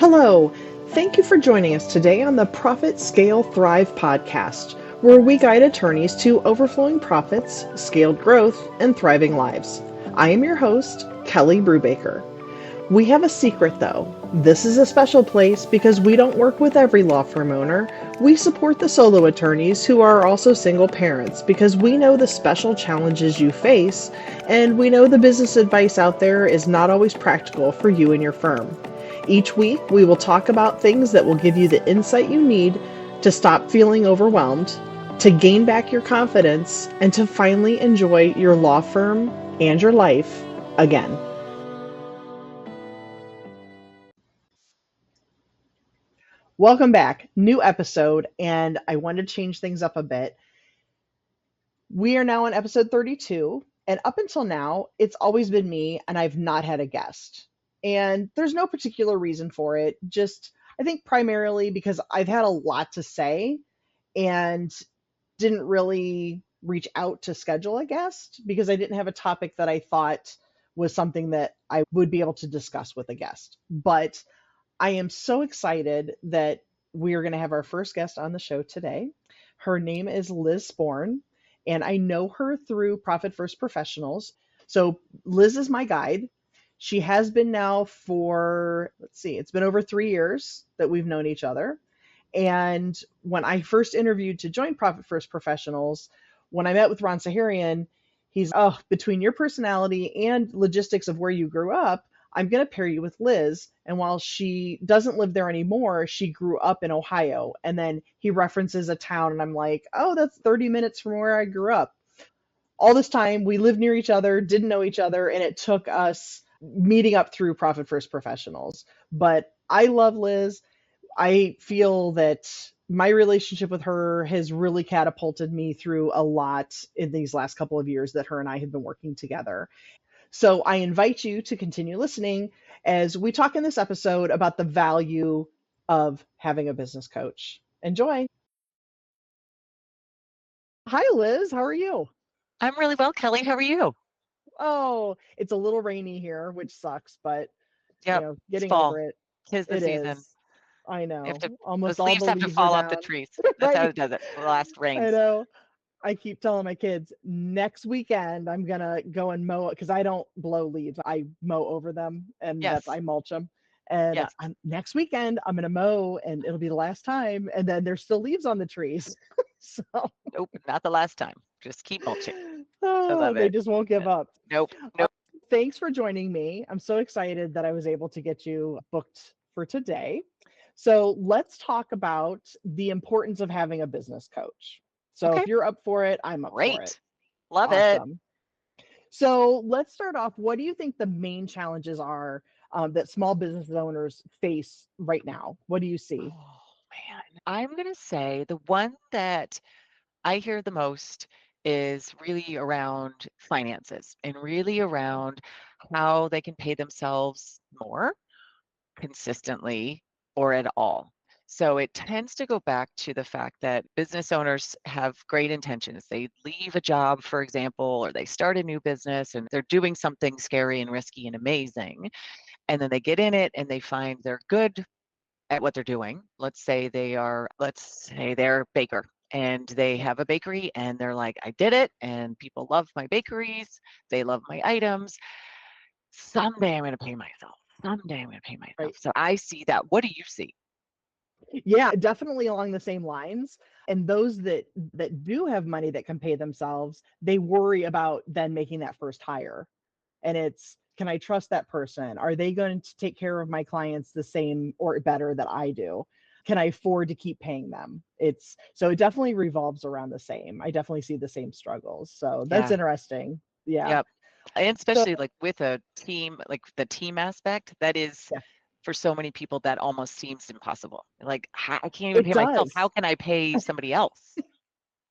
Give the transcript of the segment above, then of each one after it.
Hello. Thank you for joining us today on the Profit Scale Thrive podcast, where we guide attorneys to overflowing profits, scaled growth, and thriving lives. I am your host, Kelly Brubaker. We have a secret though. This is a special place because we don't work with every law firm owner. We support the solo attorneys who are also single parents because we know the special challenges you face, and we know the business advice out there is not always practical for you and your firm. Each week, we will talk about things that will give you the insight you need to stop feeling overwhelmed, to gain back your confidence, and to finally enjoy your law firm and your life again. Welcome back. New episode, and I wanted to change things up a bit. We are now on episode 32, and up until now, it's always been me, and I've not had a guest. And there's no particular reason for it, just I think primarily because I've had a lot to say and didn't really reach out to schedule a guest because I didn't have a topic that I thought was something that I would be able to discuss with a guest. But I am so excited that we are going to have our first guest on the show today. Her name is Liz Szporn, and I know her through Profit First Professionals. So Liz is my guide. She has been now for, it's been over 3 years that we've known each other. And when I first interviewed to join Profit First Professionals, when I met with Ron Saharian, he's, between your personality and logistics of where you grew up, I'm going to pair you with Liz. And while she doesn't live there anymore, she grew up in Ohio. And then he references a town, and I'm like, oh, that's 30 minutes from where I grew up. All this time, we lived near each other, didn't know each other, and it took us meeting up through Profit First Professionals. But I love Liz. I feel that my relationship with her has really catapulted me through a lot in these last couple of years that her and I have been working together. So I invite you to continue listening as we talk in this episode about the value of having a business coach. Enjoy. Hi, Liz. How are you? I'm really well, Kelly. How are you? Oh, it's a little rainy here, which sucks, but Yep, it's getting over fall. it. 'Tis the It season. is. I They have know. to, Almost those all leaves the have to leaves are fall off the down. trees. That's how Right. it does it. The last I rains. know. I keep telling my kids next weekend I'm gonna go and mow it because I don't blow leaves. I mow over them, and Yes, I mulch them. And yes. next weekend I'm gonna mow, and it'll be the last time. And then there's still leaves on the trees. So Nope, not the last time. Just keep mulching. I love they it. just won't give up. Nope, Uh, nope. Thanks for joining me. I'm so excited that I was able to get you booked for today. So let's talk about the importance of having a business coach. So if Okay, you're up for it, I'm up for it. great. Love it. Awesome. So let's start off. What do you think the main challenges are that small business owners face right now? What do you see? Oh, man. I'm going to say the one that I hear the most is really around finances and really around how they can pay themselves more consistently or at all. So it tends to go back to the fact that business owners have great intentions. They leave a job, for example, or they start a new business and they're doing something scary and risky and amazing. And then they get in it and they find they're good at what they're doing. Let's say they're a baker and they have a bakery and they're like, I did it and people love my bakeries. They love my items. Someday I'm going to pay myself. Someday I'm going to pay myself. Right. So I see that. What do you see? Yeah, definitely along the same lines. And those that do have money that can pay themselves, they worry about then making that first hire. And it's, can I trust that person? Are they going to take care of my clients the same or better that I do? Can I afford to keep paying them? It's so it definitely revolves around the same. I definitely see the same struggles. So that's Yeah. interesting. Yeah. Yep. And So especially like with a team, like the team aspect, that is yeah, for so many people that almost seems impossible. Like, I can't even it pay myself. does. How can I pay somebody else?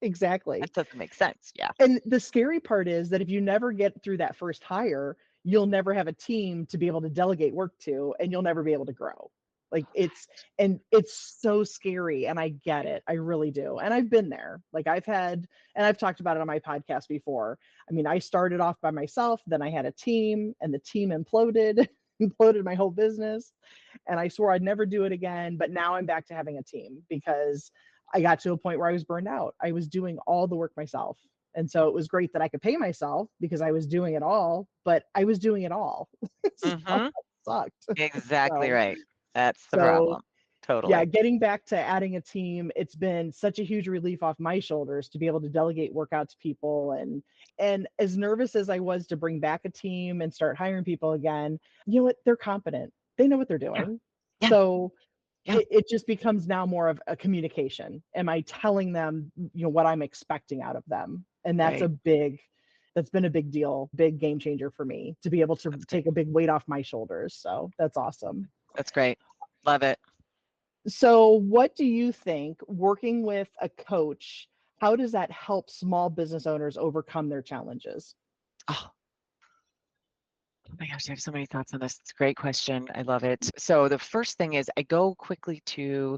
Exactly. That doesn't make sense. Yeah. And the scary part is that if you never get through that first hire, you'll never have a team to be able to delegate work to, and you'll never be able to grow. Like it's so scary, and I get it. I really do. And I've been there. Like and I've talked about it on my podcast before. I mean, I started off by myself, then I had a team, and the team imploded, imploded my whole business. and I swore I'd never do it again. But now I'm back to having a team because I got to a point where I was burned out. I was doing all the work myself. And so it was great that I could pay myself because I was doing it all, but I was doing it all. So Mm-hmm. it sucked. Exactly So, right. That's the so problem. yeah, Totally. getting back to adding a team, it's been such a huge relief off my shoulders to be able to delegate work out to people. And as nervous as I was to bring back a team and start hiring people again, you know what? They're competent. They know what they're Yeah. doing. Yeah. So Yeah. it just becomes now more of a communication. Am I telling them, what I'm expecting out of them? And Right. that's been a big deal, big game changer for me to be able to That's great. take a big weight off my shoulders. So that's awesome. That's great. Love it. So, what do you think working with a coach, how does that help small business owners overcome their challenges? Oh, oh my gosh, I have so many thoughts on this. It's a great question. I love it. So the first thing is I go quickly to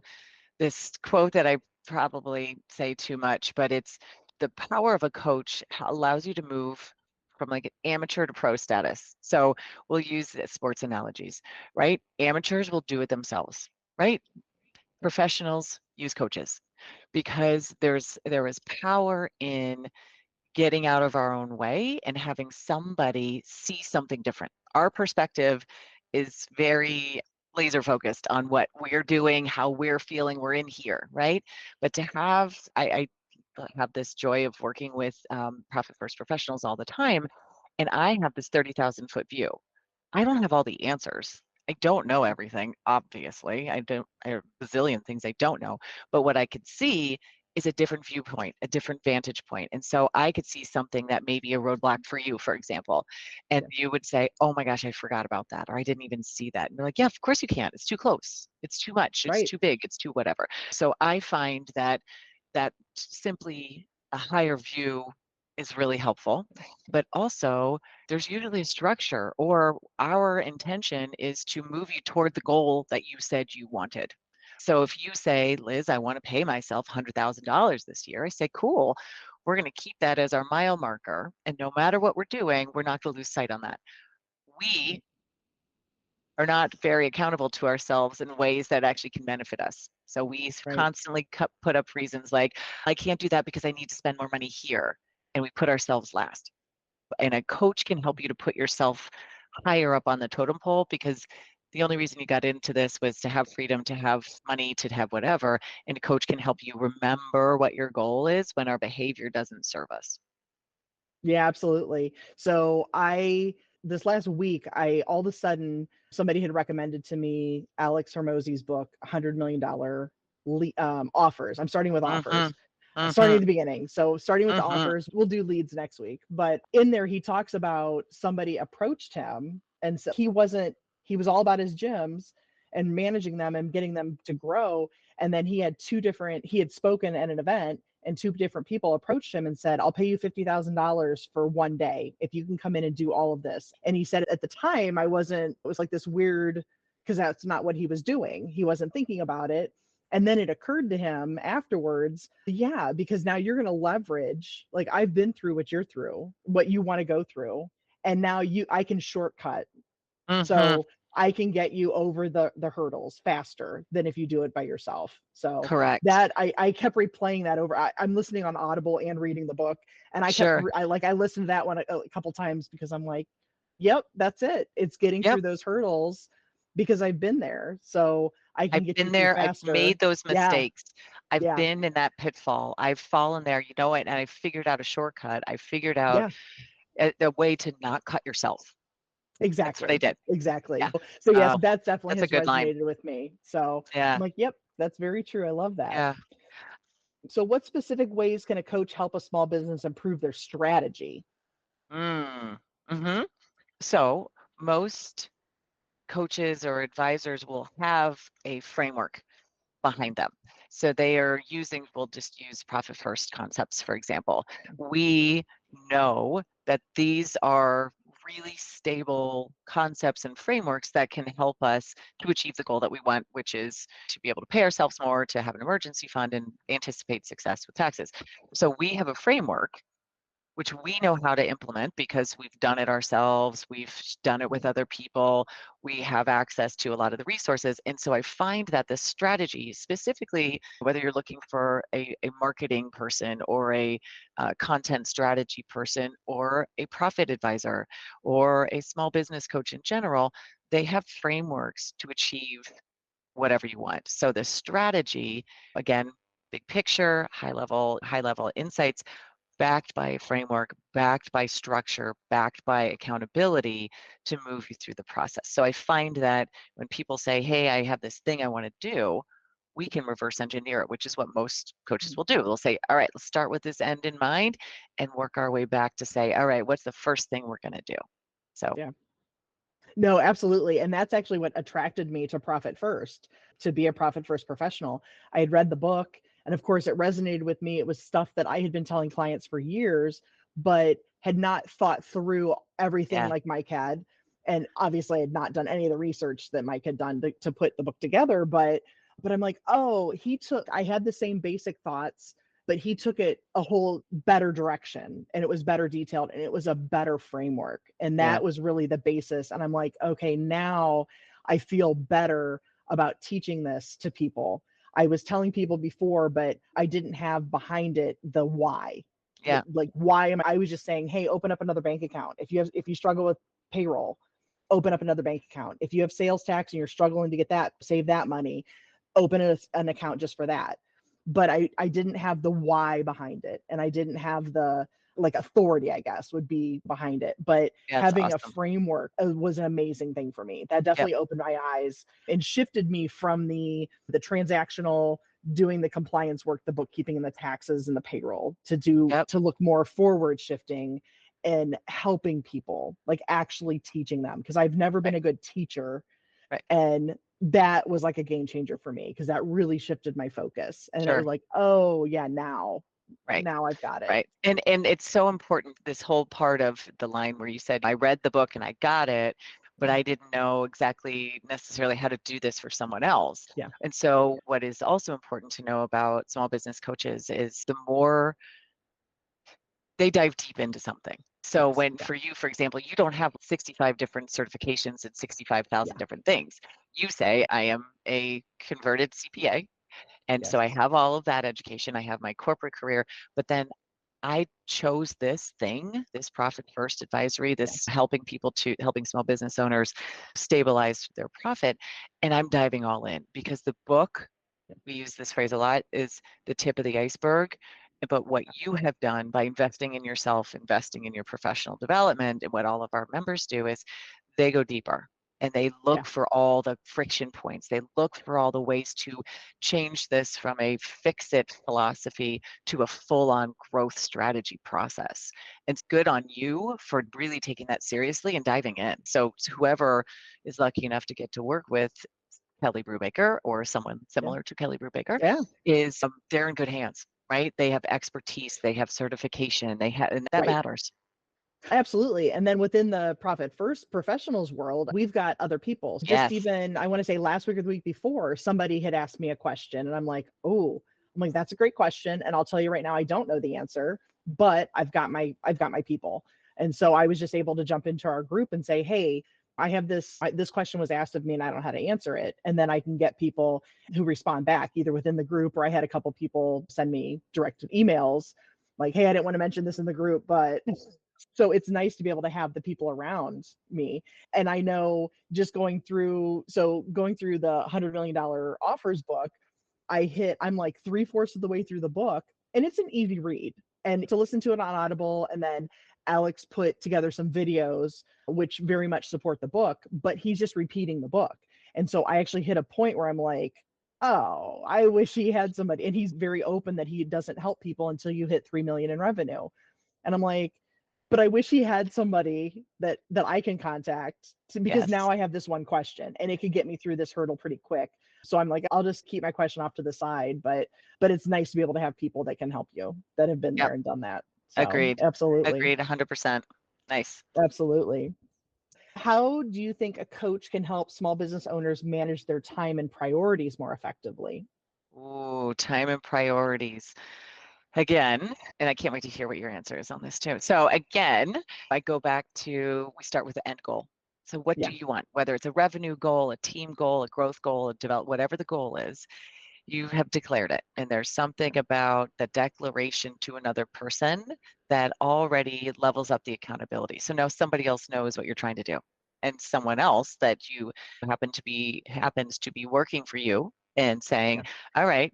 this quote that I probably say too much, but it's the power of a coach allows you to move from like amateur to pro status. So we'll use the sports analogies, right? Amateurs will do it themselves, right? Professionals use coaches because there is power in getting out of our own way and having somebody see something different. Our perspective is very laser focused on what we're doing, how we're feeling, we're in here, right? But to have, I have this joy of working with profit first professionals all the time, and I have this 30,000 foot view. I don't have all the answers. I don't know everything, obviously. I have a bazillion things I don't know. But what I could see is a different viewpoint, a different vantage point. And so I could see something that may be a roadblock for you, for example. And Yeah, you would say, oh my gosh, I forgot about that. Or I didn't even see that. And you're like, yeah, of course you can't. It's too close. It's too much. It's right, too big. It's too whatever. So I find that simply a higher view is really helpful. But also, there's usually a structure, or our intention is to move you toward the goal that you said you wanted. So if you say, Liz, I want to pay myself $100,000 this year, I say, cool. We're going to keep that as our mile marker. And no matter what we're doing, we're not going to lose sight on that. We are not very accountable to ourselves in ways that actually can benefit us. So we right. constantly put up reasons like, I can't do that because I need to spend more money here. And we put ourselves last. And a coach can help you to put yourself higher up on the totem pole, because the only reason you got into this was to have freedom, to have money, to have whatever. And a coach can help you remember what your goal is when our behavior doesn't serve us. Yeah, absolutely. So this last week, I all of a sudden somebody had recommended to me Alex Hermosi's book, $100 million offers. I'm starting with Mm-hmm. offers. Starting Mm-hmm. at the beginning. So starting with the Mm-hmm. offers, we'll do leads next week. But in there, he talks about somebody approached him and so he was all about his gyms and managing them and getting them to grow. And then he had spoken at an event and two different people approached him and said, I'll pay you $50,000 for one day if you can come in and do all of this. And he said at the time, it was like this weird, because that's not what he was doing. He wasn't thinking about it. And then it occurred to him afterwards, yeah, because now you're going to leverage, like I've been through what you're through, what you want to go through. And now I can shortcut. Mm-hmm. So I can get you over the hurdles faster than if you do it by yourself. So Correct. that I kept replaying that over. I'm listening on Audible and reading the book, and Sure. I listened to that one a couple times because I'm like, yep, that's it. It's getting Yep. through those hurdles because I've been there, so I can I've get you been through there. I've faster. made those Yeah, mistakes. I've yeah, been in that pitfall. I've fallen there, you know it, and I figured out a shortcut. I figured out yeah. a way to not cut yourself. That's what I Exactly. did. Yeah. Exactly. So yes, So that definitely that's a has good line. resonated with me. So I'm Yeah. like, yep, that's very true. I love that. Yeah. So, what specific ways can a coach help a small business improve their strategy? Mm. Hmm. So most coaches or advisors will have a framework behind them. So they are using, we'll just use profit first concepts, for example. We know that these are really stable concepts and frameworks that can help us to achieve the goal that we want, which is to be able to pay ourselves more, to have an emergency fund, and anticipate success with taxes. So we have a framework which we know how to implement because we've done it ourselves, we've done it with other people, we have access to a lot of the resources. And so I find that the strategy, specifically, whether you're looking for a marketing person or a content strategy person or a profit advisor or a small business coach in general, they have frameworks to achieve whatever you want. So the strategy, again, big picture, high level insights, backed by a framework, backed by structure, backed by accountability to move you through the process. So I find that when people say, hey, I have this thing I want to do, we can reverse engineer it, which is what most coaches will do. They'll say, all right, let's start with this end in mind and work our way back to say, all right, what's the first thing we're going to do? So, Yeah. No, absolutely. And that's actually what attracted me to Profit First, to be a Profit First professional. I had read the book, and of course, it resonated with me. It was stuff that I had been telling clients for years, but had not thought through everything yeah, like Mike had. And obviously, I had not done any of the research that Mike had done to put the book together. But I'm like, oh, I had the same basic thoughts, but he took it a whole better direction, and it was better detailed, and it was a better framework, and yeah, that was really the basis. And I'm like, okay, now I feel better about teaching this to people. I was telling people before, but I didn't have behind it the why. yeah, Like, why am I was just saying, hey, open up another bank account. If you struggle with payroll, open up another bank account. If you have sales tax and you're struggling to get that, save that money, open an account just for that. But I didn't have the why behind it, and I didn't have the like authority, I guess, would be behind it. But yeah, it's having a awesome. framework was an amazing thing for me. That Yep, definitely opened my eyes and shifted me from the transactional, doing the compliance work, the bookkeeping and the taxes and the payroll, yep, to look more forward shifting and helping people, like actually teaching them, because I've never been right, a good teacher. right, And that was like a game changer for me, because that really shifted my focus. And it was sure. like, oh yeah, Right. now I've got it. Right. And it's so important, this whole part of the line where you said, I read the book and I got it, but I didn't know exactly necessarily how to do this for someone else. Yeah. And so what is also important to know about small business coaches is the more they dive deep into something. So Yes. when Yeah. for you, for example, you don't have 65 different certifications and 65,000 Yeah. different things. You say, I am a converted CPA. And so I Yes. have all of that education. I have my corporate career, but then I chose this thing, this profit first advisory, Yeah. this helping small business owners stabilize their profit. And I'm diving all in because the book, Yeah. we use this phrase a lot, is the tip of the iceberg. But what you have done by investing in yourself, investing in your professional development, and what all of our members do is they go deeper and they Yeah. look for all the friction points. They look for all the ways to change this from a fix it philosophy to a full on growth strategy process. It's good on you for really taking that seriously and diving in. So, whoever is lucky enough to get to work with Kelly Brubaker or someone Yeah. similar to Kelly Brubaker Yeah. is they're in good hands, right? They have expertise, they have certification, and that Right. matters. Absolutely. And then within the Profit First professionals world, we've got other people. Just Yes, even, I want to say last week or the week before, somebody had asked me a question, and I'm like, oh, I'm like, that's a great question. And I'll tell you right now, I don't know the answer, but I've got my people. And so I was just able to jump into our group and say, hey, this question was asked of me and I don't know how to answer it. And then I can get people who respond back either within the group, or I had a couple people send me direct emails like, hey, I didn't want to mention this in the group, but so it's nice to be able to have the people around me. And I know just going through the $100 million offers book, I'm like three-fourths of the way through the book, and it's an easy read. And to listen to it on Audible, and then Alex put together some videos which very much support the book, but he's just repeating the book. And so I actually hit a point where I'm like, oh, I wish he had somebody. And he's very open that he doesn't help people until you hit 3 million in revenue. And I'm like, but I wish he had somebody that I can contact because now yes, I have this one question and it could get me through this hurdle pretty quick. So I'm like, I'll just keep my question off to the side, but it's nice to be able to have people that can help you, that have been yep, there and done that. So agreed, absolutely. agreed, 100%. Nice. Absolutely. How do you think a coach can help small business owners manage their time and priorities more effectively? Ooh, time and priorities. Again, and I can't wait to hear what your answer is on this too. So again, I go back to, we start with the end goal. So what do Yeah. you want? Whether it's a revenue goal, a team goal, a growth goal, a develop, whatever the goal is, you have declared it. And there's something about the declaration to another person that already levels up the accountability. So now somebody else knows what you're trying to do. And someone else that you happens to be working for you and saying, Yeah. all right,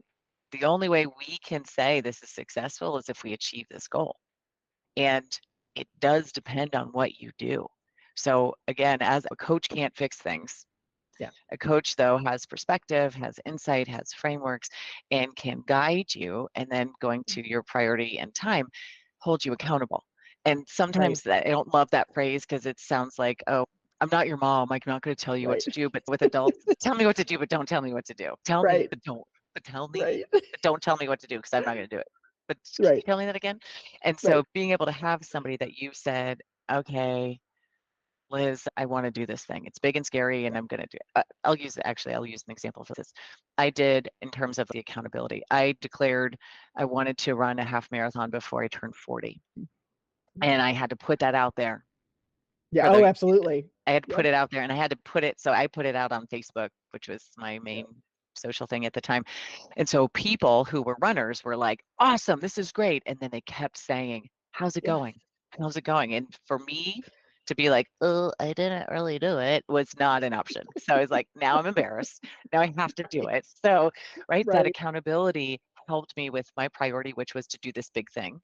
the only way we can say this is successful is if we achieve this goal. And it does depend on what you do. So again, as a coach can't fix things, Yeah. a coach, though, has perspective, has insight, has frameworks, and can guide you. And then going to your priority and time, hold you accountable. And Right. sometimes I don't love that phrase because it sounds like, oh, I'm not your mom. I'm not going to tell you what Right. to do. But with adults, tell me what to do, but don't tell me what to do. Tell me, Right. but don't. But tell me, Right. but don't tell me what to do because I'm not going to do it. But can you Right. tell me that again? And so Right. being able to have somebody that you said, okay, Liz, I want to do this thing. It's big and scary, and Yeah. I'm going to do it. I'll use an example for this. I did in terms of the accountability. I declared I wanted to run a half marathon before I turned 40. And I had to put that out there Yeah. for Oh, the, absolutely. I had to put Yep. it out there and I had to put it, so I put it out on Facebook, which was my main Yep. social thing at the time. And so people who were runners were like, awesome, this is great. And then they kept saying, how's it Yeah. going? How's it going? And for me to be like, oh, I didn't really do it was not an option. So I was like, now I'm embarrassed. Now I have to do Right. it. So, right, that Right. accountability helped me with my priority, which was to do this big thing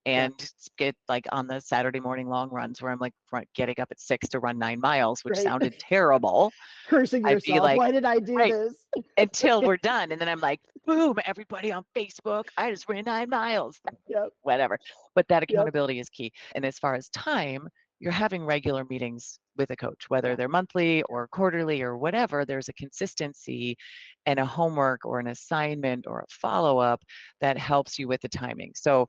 Yeah. and get like on the Saturday morning long runs where I'm like getting up at 6 to run 9 miles, which Right. sounded terrible. Cursing I'd be yourself. like, Why did I do right, this? until we're done. And then I'm like, boom, everybody on Facebook, I just ran 9 miles, Yep. whatever. But that Yep. accountability is key. And as far as time, you're having regular meetings with a coach, whether Yeah. they're monthly or quarterly or whatever, there's a consistency and a homework or an assignment or a follow up that helps you with the timing. So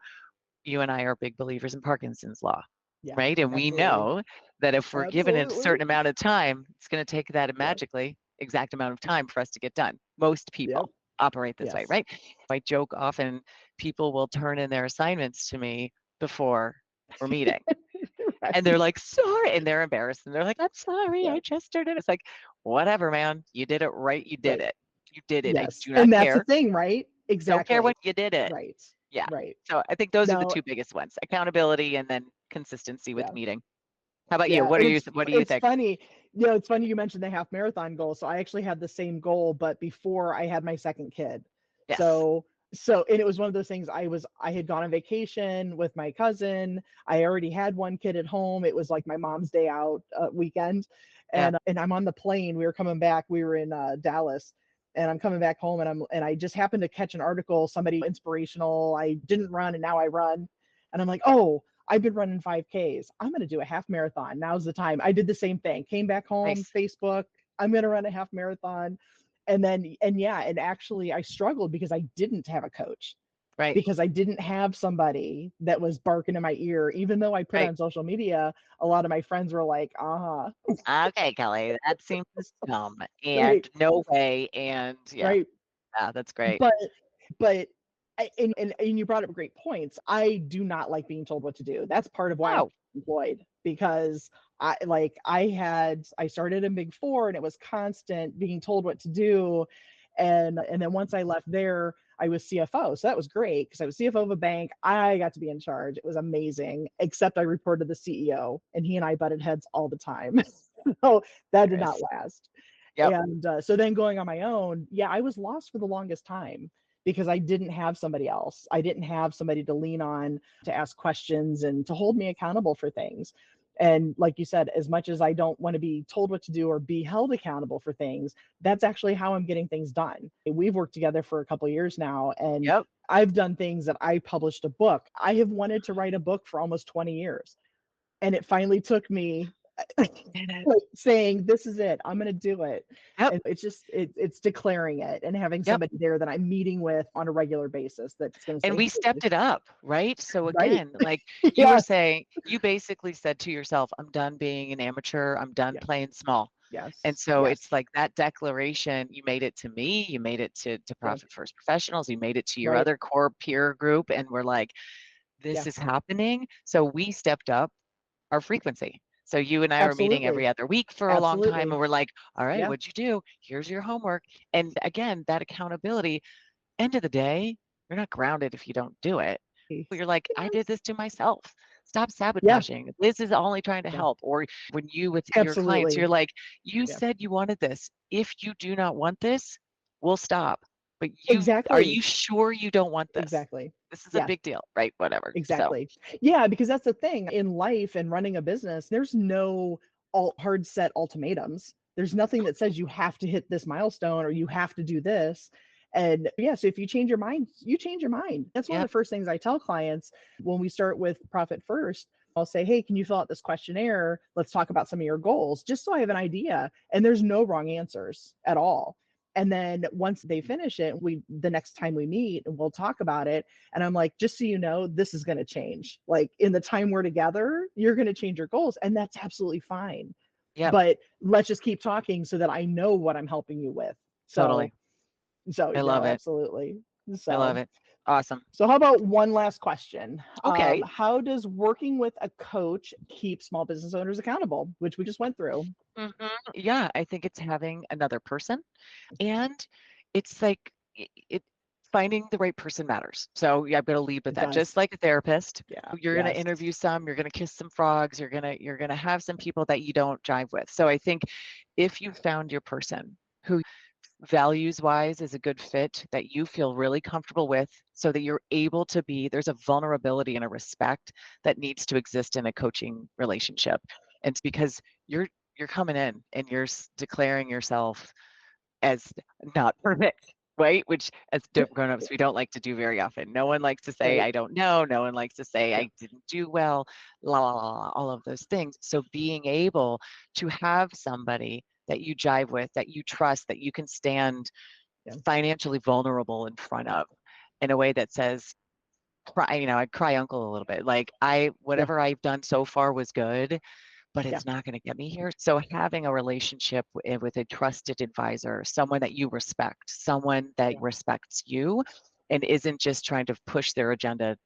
you and I are big believers in Parkinson's law, Yeah. right? And we Absolutely. know that if we're given a Absolutely. certain amount of time, it's going to take that Yeah. magically exact amount of time for us to get done. Most Yep. people operate this way, Yes. right? I joke often, people will turn in their assignments to me before we're meeting. And they're Right. like, sorry. And they're embarrassed. And they're like, I'm sorry. Yeah. I just turned it. It's like, whatever, man. You did it right. You did Right. it. You did it. I Yes. do not And that's the care. thing, right? Don't care Exactly. when you did it. Right. Yeah. Right. So I think those are the No, two biggest ones, accountability and then consistency with yeah. meeting. How about you? Yeah. And What do you it's think? funny. It's funny you mentioned the half marathon goal. So I actually had the same goal, but before I had my second kid. Yes. And it was one of those things. I had gone on vacation with my cousin. I already had one kid at home. It was like my mom's day out weekend. Yeah. And I'm on the plane. We were coming back. We were in Dallas. And I'm coming back home and I just happened to catch an article, somebody inspirational. I didn't run and now I run. And I'm like, oh, I've been running 5Ks. I'm going to do a half marathon. Now's the time. I did the same thing. Came back home, Nice. Facebook. I'm going to run a half marathon. And actually, I struggled because I didn't have a coach, Right. because I didn't have somebody that was barking in my ear. Even though I put Right. on social media, a lot of my friends were like, uh huh, Okay, Kelly, that seems dumb right, and no way. And yeah, right. yeah, that's great. But but and you brought up great points. I do not like being told what to do. That's part of why I'm No. employed, because I started in Big Four and it was constant being told what to do. And then once I left there, I was CFO. So that was great because I was CFO of a bank. I got to be in charge. It was amazing, except I reported to the CEO and he and I butted heads all the time. So that did not Chris. last. Yep. And so then going on my own, yeah, I was lost for the longest time because I didn't have somebody else. I didn't have somebody to lean on, to ask questions and to hold me accountable for things. And like you said, as much as I don't want to be told what to do or be held accountable for things, that's actually how I'm getting things done. We've worked together for a couple of years now, and Yep. I've done things that I published a book. I have wanted to write a book for almost 20 years. And it finally took me Did it. saying, this is it, I'm going to do it. Yep. And it's declaring it and having Yep. somebody there that I'm meeting with on a regular basis that's going to And say, we hey, stepped it up, right? So right. again, like you were Yes. saying, you basically said to yourself, I'm done being an amateur. I'm done Yeah. playing small. And Yes. so it's Yes. like that declaration, you made it to me, you made it to Yeah. Profit First Professionals, you made it to your Right. other core peer group, and we're like, this Yeah. is happening. So we stepped up our frequency. So you and I were meeting every Absolutely. other week for a long time, and Absolutely. we're like, all right, Yeah. what'd you do? Here's your homework. And again, that accountability, end of the day, you're not grounded if you don't do it. You're like, I did Yes. this to myself. Stop Yeah. sabotaging. Liz is only trying to Yeah. help. Or when you with your clients, Absolutely. you're like, you Yeah. said you wanted this. If you do not want this, we'll stop. But are Exactly. you sure you don't want this? Exactly. This is a Yeah. big deal, right? Whatever. So, Exactly. Yeah, because that's the thing in life and running a business, there's no hard set ultimatums. There's nothing that says you have to hit this milestone or you have to do this. And yeah, so if you change your mind, you change your mind. That's one of yep, the first things I tell clients when we start with Profit First. I'll say, hey, can you fill out this questionnaire? Let's talk about some of your goals, just so I have an idea. And there's no wrong answers at all. And then once they finish it, the next time we meet, we'll talk about it, and I'm like, just so you know, this is going to change. Like in the time we're together, you're going to change your goals. And that's absolutely fine. yep, But let's just keep talking so that I know what I'm helping you with. So, totally. so I no, love it. absolutely. I love So, it. Awesome. so how about one last question? Okay. How does working with a coach keep small business owners accountable, which we just went through? Yeah, I think it's having another person, and it's like it finding the right person matters. So yeah, I'm going to lead with It that. Just does. like a therapist, Yeah. you're going to Yes. interview some, you're going to kiss some frogs, you're going to have some people that you don't jive with. So I think if you found your person who values wise is a good fit that you feel really comfortable with so that you're able to be there's a vulnerability and a respect that needs to exist in a coaching relationship, and it's because you're coming in and you're declaring yourself as not perfect, right? Which as grown-ups we don't like to do very often. No one likes to say Right. I don't know, no one likes to say Yeah. I didn't do well, la la la, all of those things. So being able to have somebody that you jive with, that you trust, that you can stand Yeah. financially vulnerable in front of in a way that says I'd cry uncle a little bit, like I Yeah. whatever I've done so far was good, but Yeah. it's not going to get me here. So having a relationship with a trusted advisor, someone that you respect, someone that Yeah. respects you and isn't just trying to push their agenda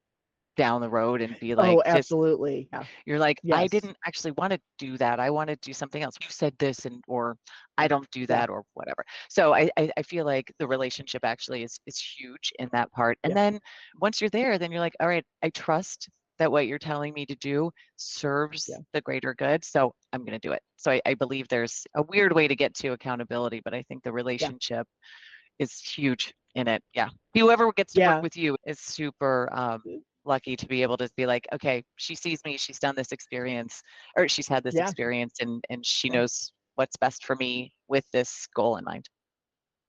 down the road and be like Oh, just absolutely. Yeah. you're like, I Yes. didn't actually want to do that. I want to do something else. You said this and or I Yeah. don't do Yeah. that or whatever. So I feel like the relationship actually is huge in that part. And Yeah. then once you're there, then you're like, all right, I trust that what you're telling me to do Yeah. serves the greater good. So I'm going to do it. So I believe there's a weird way to get to accountability, but I think the Yeah. relationship is huge in it. Yeah. Whoever gets to work Yeah. with you is super lucky to be able to be like, okay, she sees me, she's done this experience, or she's had this Yeah. experience, and she Yeah. knows what's best for me with this goal in mind.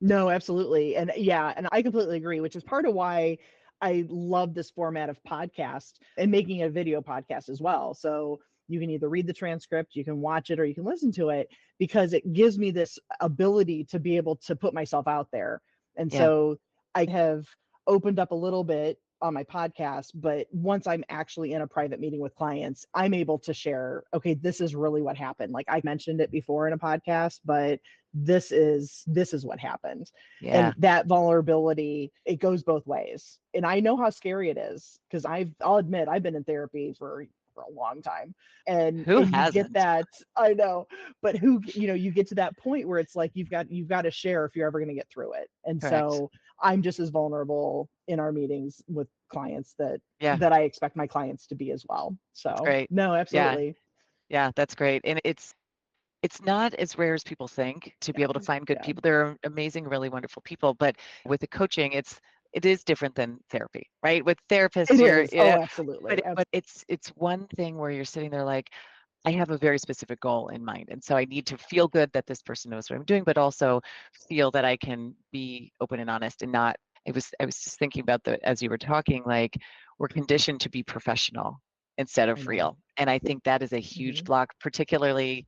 No, absolutely. And yeah, and I completely agree, which is part of why I love this format of podcast and making a video podcast as well. So you can either read the transcript, you can watch it, or you can listen to it because it gives me this ability to be able to put myself out there. And Yeah. so I have opened up a little bit on my podcast, but once I'm actually in a private meeting with clients, I'm able to share, okay, this is really what happened. Like I mentioned it before in a podcast, but this is what happened. And Yeah. that vulnerability, it goes both ways, and I know how scary it is because I'll admit I've been in therapy for a long time, Who and you get hasn't? that. I know, but you get to that point where it's like you've got to share if you're ever going to get through it. And Correct. so I'm just as vulnerable in our meetings with clients Yeah. that I expect my clients to be as well. That's So great. no, Yeah. absolutely. Yeah. That's great. And it's not as rare as people think to be able to Yeah. find good Yeah. people. They're amazing, really wonderful people. But with the coaching, it is different than therapy, right? With therapists, It is. Oh, absolutely. but it's one thing where you're sitting there like, I have a very specific goal in mind. And so I need to feel good that this person knows what I'm doing, but also feel that I can be open and honest and not I was just thinking about the as you were talking, like we're conditioned to be professional instead I of know. real. And I think that is a huge Hmm. block, particularly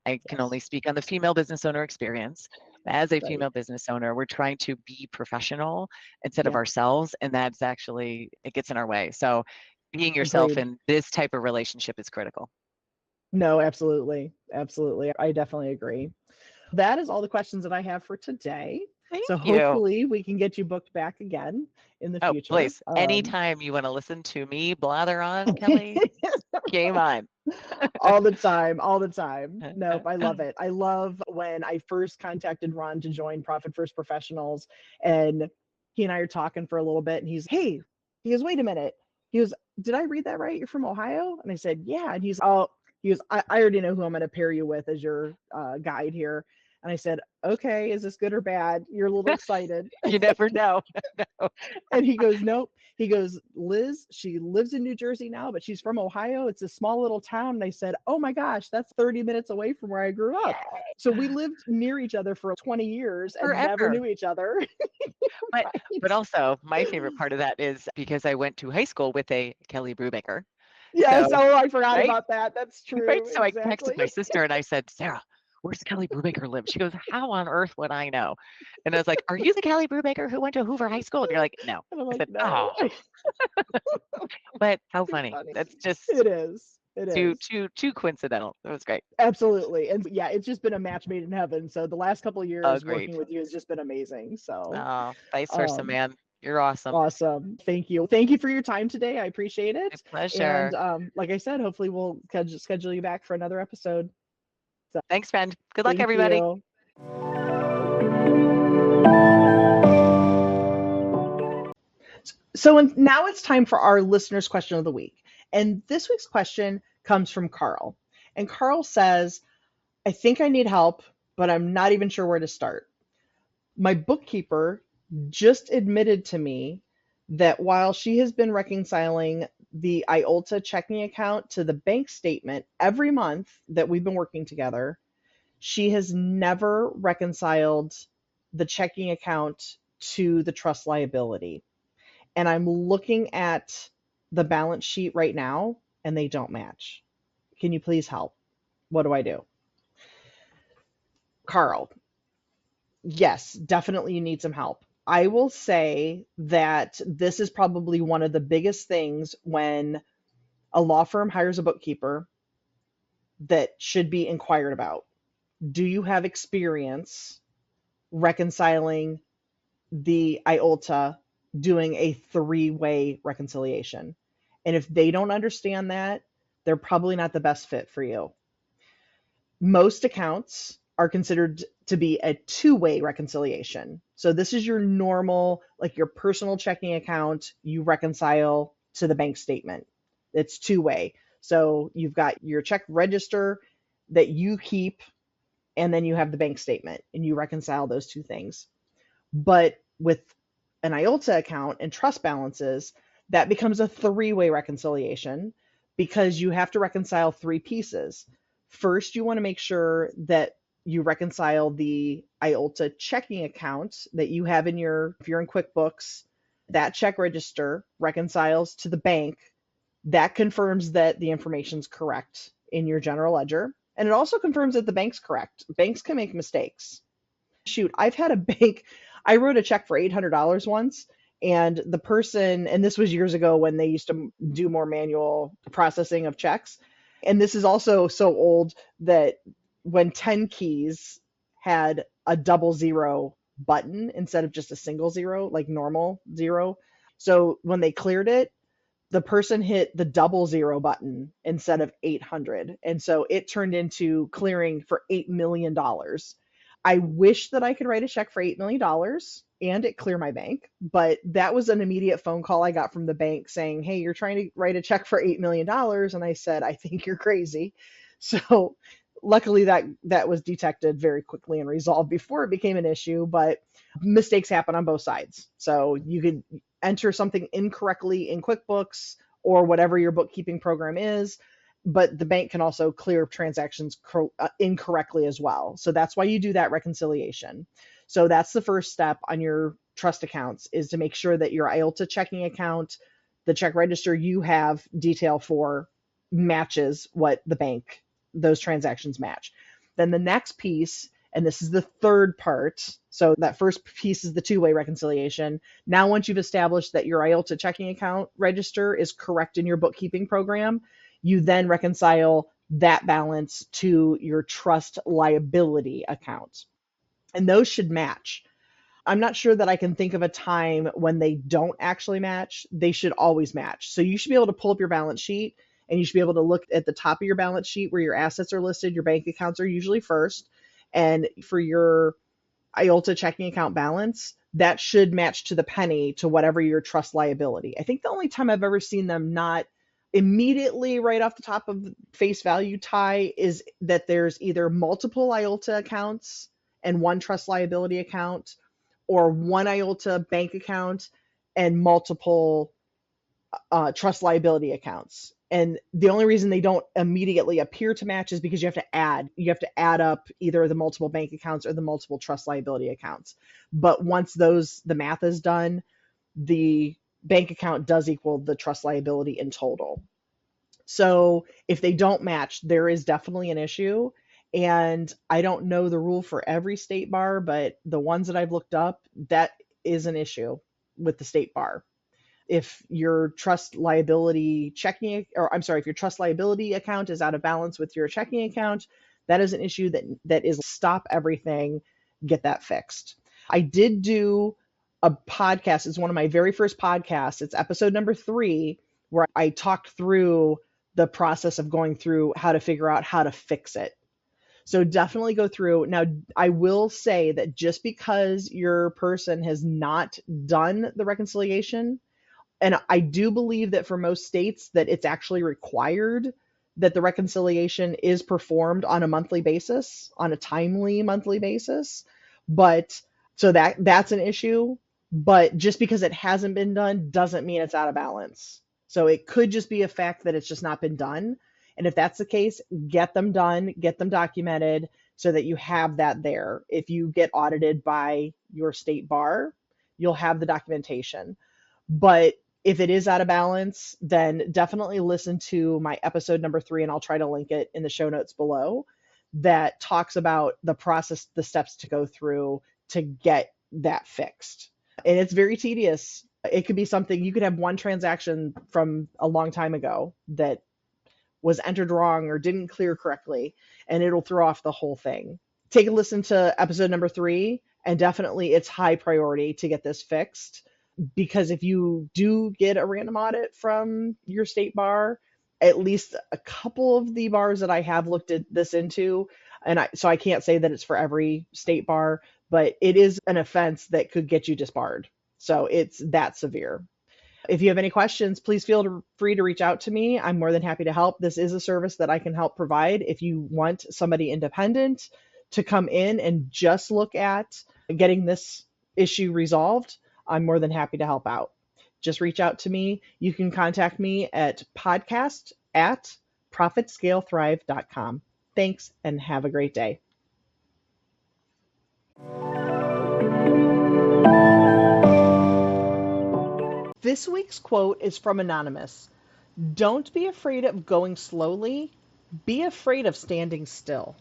I can only Yes. speak on the female business owner experience. As a Right. female business owner, we're trying to be professional instead of Yeah. ourselves, and that's actually it gets in our way. So being yourself Agreed. in this type of relationship is critical. No, absolutely. Absolutely. I definitely agree. That is all the questions that I have for today. Thank So you. hopefully we can get you booked back again in the Oh, future. please. Anytime you want to listen to me blather on, Kelly, game on. All the time, all the time. Nope, I love it. I love when I first contacted Ron to join Profit First Professionals, and he and I are talking for a little bit, and he's, hey, he goes, wait a minute. He goes, did I read that right? You're from Ohio? And I said, yeah. And he's, oh, he goes, I already know who I'm going to pair you with as your guide here. And I said, okay, is this good or bad? You're a little excited. You never know. No. And he goes, nope. He goes, Liz, she lives in New Jersey now, but she's from Ohio. It's a small little town. And I said, oh my gosh, that's 30 minutes away from where I grew up. So we lived near each other for 20 years and never Forever. knew each other. But Right. but also my favorite part of that is because I went to high school with a Kelly Brubaker. So, Yes. Oh, I forgot right? about that. That's Right? true. So I texted Exactly. my sister and I said, "Sarah, where's Kelly Brubaker live?" She goes, "How on earth would I know?" And I was like, "Are you the Kelly Brubaker who went to Hoover High School?" And you're like, "No." And I'm I like, said, no. "Oh." But how Too funny. funny. That's just It is. It too is. too too coincidental. It was great. Absolutely. And yeah, it's just been a match made in heaven. So the last couple of years Agreed. working with you has just been amazing. So Oh, vice versa, um, man. You're awesome. awesome. Thank you. Thank you for your time today. I appreciate My it. And pleasure. like I said, hopefully we'll schedule you back for another episode. So Thanks, friend. Good luck, thank everybody. you. So now it's time for our listeners' question of the week. And this week's question comes from Carl. And Carl says, I think I need help, but I'm not even sure where to start. My bookkeeper just admitted to me that while she has been reconciling the IOLTA checking account to the bank statement every month that we've been working together, she has never reconciled the checking account to the trust liability. And I'm looking at the balance sheet right now and they don't match. Can you please help? What do I do? Carl, yes, definitely you need some help. I will say that this is probably one of the biggest things when a law firm hires a bookkeeper that should be inquired about. Do you have experience reconciling the IOLTA doing a three-way reconciliation? And if they don't understand that, they're probably not the best fit for you. Most accounts are considered to be a two-way reconciliation. So this is your normal, like your personal checking account, you reconcile to the bank statement. It's two-way. So you've got your check register that you keep, and then you have the bank statement, and you reconcile those two things. But with an IOLTA account and trust balances, that becomes a three-way reconciliation because you have to reconcile three pieces. First, you want to make sure that you reconcile the IOLTA checking account that you have in your, if you're in QuickBooks, that check register reconciles to the bank. That confirms that the information's correct in your general ledger. And it also confirms that the bank's correct. Banks can make mistakes. Shoot, I've had a bank, I wrote a check for $800 once, and the person, and this was years ago when they used to do more manual processing of checks. And this is also so old that when 10 keys had a double zero button instead of just a single zero, like normal zero. So when they cleared it, the person hit the double zero button instead of 800. And so it turned into clearing for $8 million. I wish that I could write a check for $8 million and it clear my bank, but that was an immediate phone call I got from the bank saying, hey, you're trying to write a check for $8 million. And I said, I think you're crazy. So luckily that was detected very quickly and resolved before it became an issue, but mistakes happen on both sides. So you could enter something incorrectly in QuickBooks or whatever your bookkeeping program is, but the bank can also clear transactions incorrectly as well. So that's why you do that reconciliation. So that's the first step on your trust accounts, is to make sure that your IOLTA checking account, the check register you have detail for, matches what the bank, those transactions match. Then the next piece, and this is the third part. So that first piece is the two-way reconciliation. Now, once you've established that your IOLTA checking account register is correct in your bookkeeping program, you then reconcile that balance to your trust liability account. And those should match. I'm not sure that I can think of a time when they don't actually match. They should always match. So you should be able to pull up your balance sheet, and you should be able to look at the top of your balance sheet where your assets are listed. Your bank accounts are usually first. And for your IOLTA checking account balance, that should match to the penny to whatever your trust liability. I think the only time I've ever seen them not immediately right off the top of face value tie is that there's either multiple IOLTA accounts and one trust liability account, or one IOLTA bank account and multiple trust liability accounts. And the only reason they don't immediately appear to match is because you have to add up either the multiple bank accounts or the multiple trust liability accounts. But once the math is done, the bank account does equal the trust liability in total. So if they don't match, there is definitely an issue. And I don't know the rule for every state bar, but the ones that I've looked up, that is an issue with the state bar. If your trust liability checking, or I'm sorry, if your trust liability account is out of balance with your checking account, that is an issue that is stop everything, get that fixed. I did do a podcast. It's one of my very first podcasts. It's episode number 3, where I talked through the process of going through how to figure out how to fix it. So definitely go through. Now, I will say that just because your person has not done the reconciliation, and I do believe that for most states that it's actually required that the reconciliation is performed on a monthly basis, on a timely monthly basis. But so that's an issue. But just because it hasn't been done doesn't mean it's out of balance. So it could just be a fact that it's just not been done. And if that's the case, get them done, get them documented so that you have that there. If you get audited by your state bar, you'll have the documentation. But if it is out of balance, then definitely listen to my episode number 3, and I'll try to link it in the show notes below, that talks about the process, the steps to go through to get that fixed. And it's very tedious. It could be something, you could have one transaction from a long time ago that was entered wrong or didn't clear correctly, and it'll throw off the whole thing. Take a listen to episode number 3, and definitely it's high priority to get this fixed, because if you do get a random audit from your state bar, at least a couple of the bars that I have looked at this into, so I can't say that it's for every state bar, but it is an offense that could get you disbarred. So it's that severe. If you have any questions, please feel free to reach out to me. I'm more than happy to help. This is a service that I can help provide. If you want somebody independent to come in and just look at getting this issue resolved, I'm more than happy to help out. Just reach out to me. You can contact me at podcast@profitscalethrive.com. Thanks, and have a great day. This week's quote is from Anonymous. Don't be afraid of going slowly. Be afraid of standing still.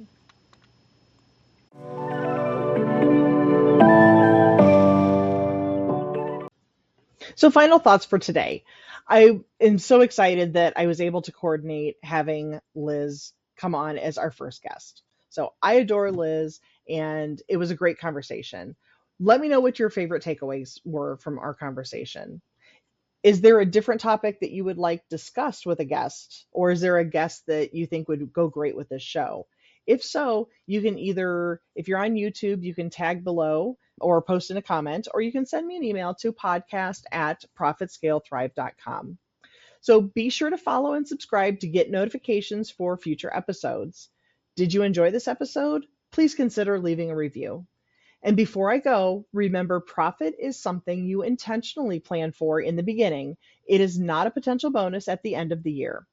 So, final thoughts for today. I am so excited that I was able to coordinate having Liz come on as our first guest. So, I adore Liz, and it was a great conversation. Let me know what your favorite takeaways were from our conversation. Is there a different topic that you would like discussed with a guest, or is there a guest that you think would go great with this show? If so, you can either, if you're on YouTube, you can tag below or post in a comment, or you can send me an email to podcast@profitscalethrive.com. So be sure to follow and subscribe to get notifications for future episodes. Did you enjoy this episode? Please consider leaving a review. And before I go, remember, profit is something you intentionally plan for in the beginning. It is not a potential bonus at the end of the year.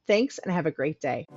Thanks, and have a great day.